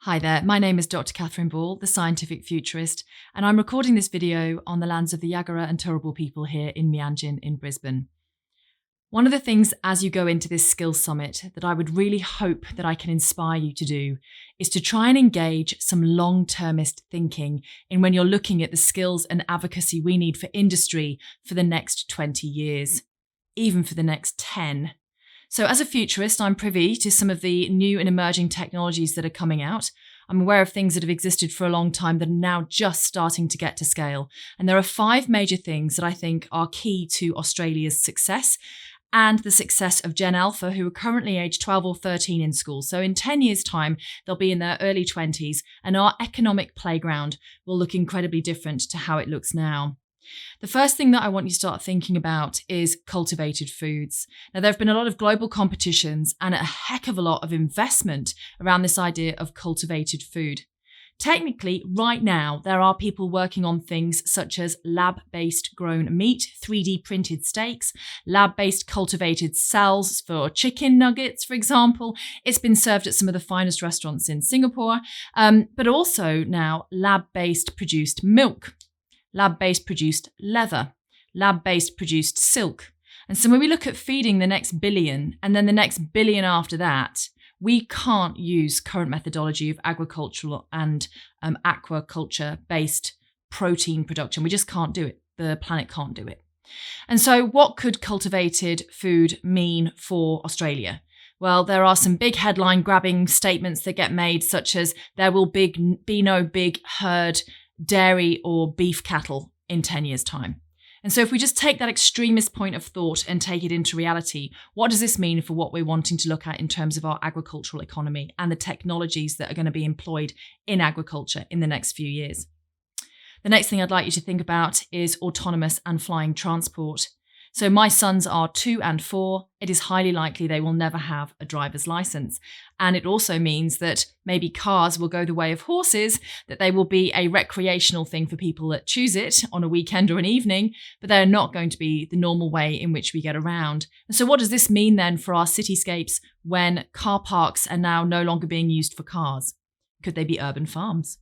Hi there, my name is Dr. Catherine Ball, the scientific futurist, and I'm recording this video on the lands of the Yagara and Turrbal people here in Mianjin in Brisbane. One of the things as you go into this skills summit that I would really hope that I can inspire you to do is to try and engage some long-termist thinking in when you're looking at the skills and advocacy we need for industry for the next 20 years, even for the next 10. So as a futurist, I'm privy to some of the new and emerging technologies that are coming out. I'm aware of things that have existed for a long time that are now just starting to get to scale. And there are 5 major things that I think are key to Australia's success and the success of Gen Alpha, who are currently aged 12 or 13 in school. So in 10 years' time, they'll be in their early 20s, and our economic playground will look incredibly different to how it looks now. The first thing that I want you to start thinking about is cultivated foods. Now, there have been a lot of global competitions and a heck of a lot of investment around this idea of cultivated food. Technically, right now, there are people working on things such as lab-based grown meat, 3D printed steaks, lab-based cultivated cells for chicken nuggets, for example. It's been served at some of the finest restaurants in Singapore, but also now lab-based produced milk, lab-based produced leather, lab-based produced silk. And so when we look at feeding the next billion and then the next billion after that, we can't use current methodology of agricultural and aquaculture-based protein production. We just can't do it. The planet can't do it. And so what could cultivated food mean for Australia? Well, there are some big headline-grabbing statements that get made, such as there will be no big herd dairy or beef cattle in 10 years' time. And so if we just take that extremist point of thought and take it into reality, what does this mean for what we're wanting to look at in terms of our agricultural economy and the technologies that are going to be employed in agriculture in the next few years? The next thing I'd like you to think about is autonomous and flying transport. So my sons are 2 and 4. It is highly likely they will never have a driver's license. And it also means that maybe cars will go the way of horses, that they will be a recreational thing for people that choose it on a weekend or an evening, but they're not going to be the normal way in which we get around. And so what does this mean then for our cityscapes when car parks are now no longer being used for cars? Could they be urban farms?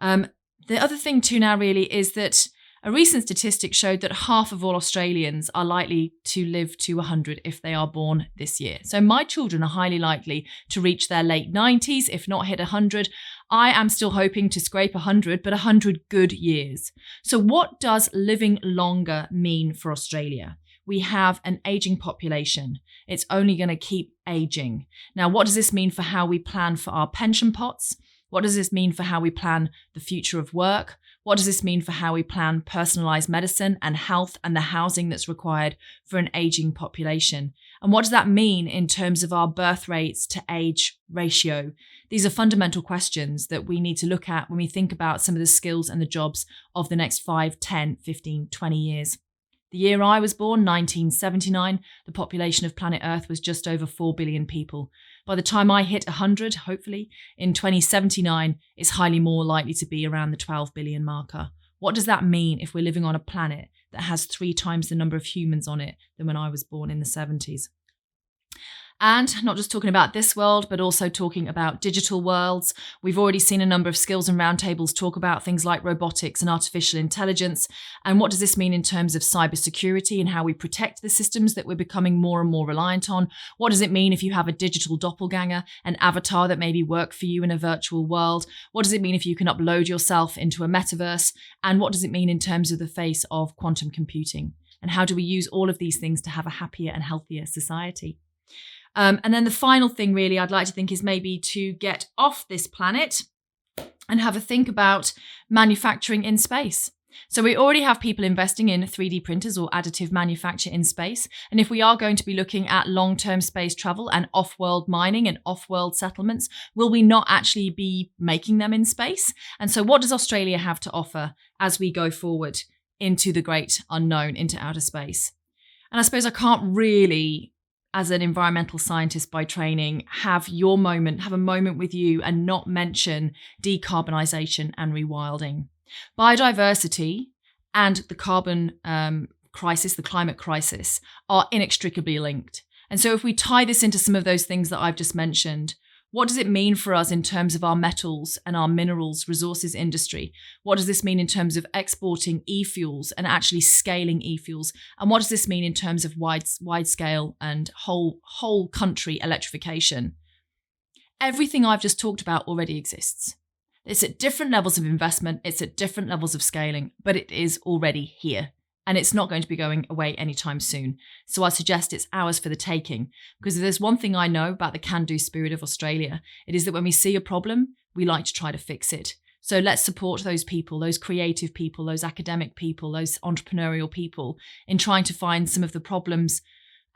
The other thing too now really is that a recent statistic showed that half of all Australians are likely to live to 100 if they are born this year. So my children are highly likely to reach their late 90s, if not hit 100. I am still hoping to scrape 100, but 100 good years. So what does living longer mean for Australia? We have an aging population. It's only going to keep aging. Now, what does this mean for how we plan for our pension pots? What does this mean for how we plan the future of work? What does this mean for how we plan personalised medicine and health and the housing that's required for an ageing population? And what does that mean in terms of our birth rates to age ratio? These are fundamental questions that we need to look at when we think about some of the skills and the jobs of the next 5, 10, 15, 20 years. The year I was born, 1979, the population of planet Earth was just over 4 billion people. By the time I hit 100, hopefully, in 2079, it's highly more likely to be around the 12 billion marker. What does that mean if we're living on a planet that has 3 times the number of humans on it than when I was born in the 70s? And not just talking about this world, but also talking about digital worlds. We've already seen a number of skills and roundtables talk about things like robotics and artificial intelligence. And what does this mean in terms of cybersecurity and how we protect the systems that we're becoming more and more reliant on? What does it mean if you have a digital doppelganger, an avatar that maybe work for you in a virtual world? What does it mean if you can upload yourself into a metaverse? And what does it mean in terms of the face of quantum computing? And how do we use all of these things to have a happier and healthier society? And then the final thing really I'd like to think is maybe to get off this planet and have a think about manufacturing in space. So we already have people investing in 3D printers or additive manufacture in space. And if we are going to be looking at long-term space travel and off-world mining and off-world settlements, will we not actually be making them in space? And so what does Australia have to offer as we go forward into the great unknown, into outer space? And I suppose I can't really, as an environmental scientist by training, have a moment with you and not mention decarbonisation and rewilding. Biodiversity and the carbon crisis, the climate crisis, are inextricably linked. And so if we tie this into some of those things that I've just mentioned, What does it mean for us in terms of our metals and our minerals resources industry? What does this mean in terms of exporting e-fuels and actually scaling e-fuels? And what does this mean in terms of wide scale and whole country electrification? Everything I've just talked about already exists. It's at different levels of investment, it's at different levels of scaling, but it is already here. And it's not going to be going away anytime soon. So I suggest it's ours for the taking. Because if there's one thing I know about the can-do spirit of Australia, it is that when we see a problem, we like to try to fix it. So let's support those people, those creative people, those academic people, those entrepreneurial people in trying to find some of the problems.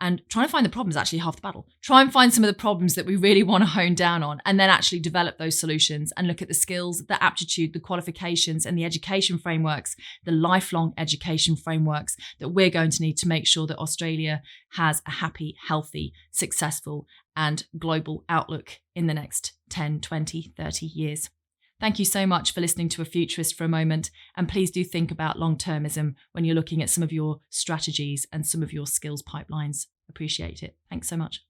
And trying to find the problems is actually half the battle. Try and find some of the problems that we really want to hone down on, and then actually develop those solutions and look at the skills, the aptitude, the qualifications, and the education frameworks, the lifelong education frameworks that we're going to need to make sure that Australia has a happy, healthy, successful, and global outlook in the next 10, 20, 30 years. Thank you so much for listening to A Futurist for a moment, and please do think about long-termism when you're looking at some of your strategies and some of your skills pipelines. Appreciate it. Thanks so much.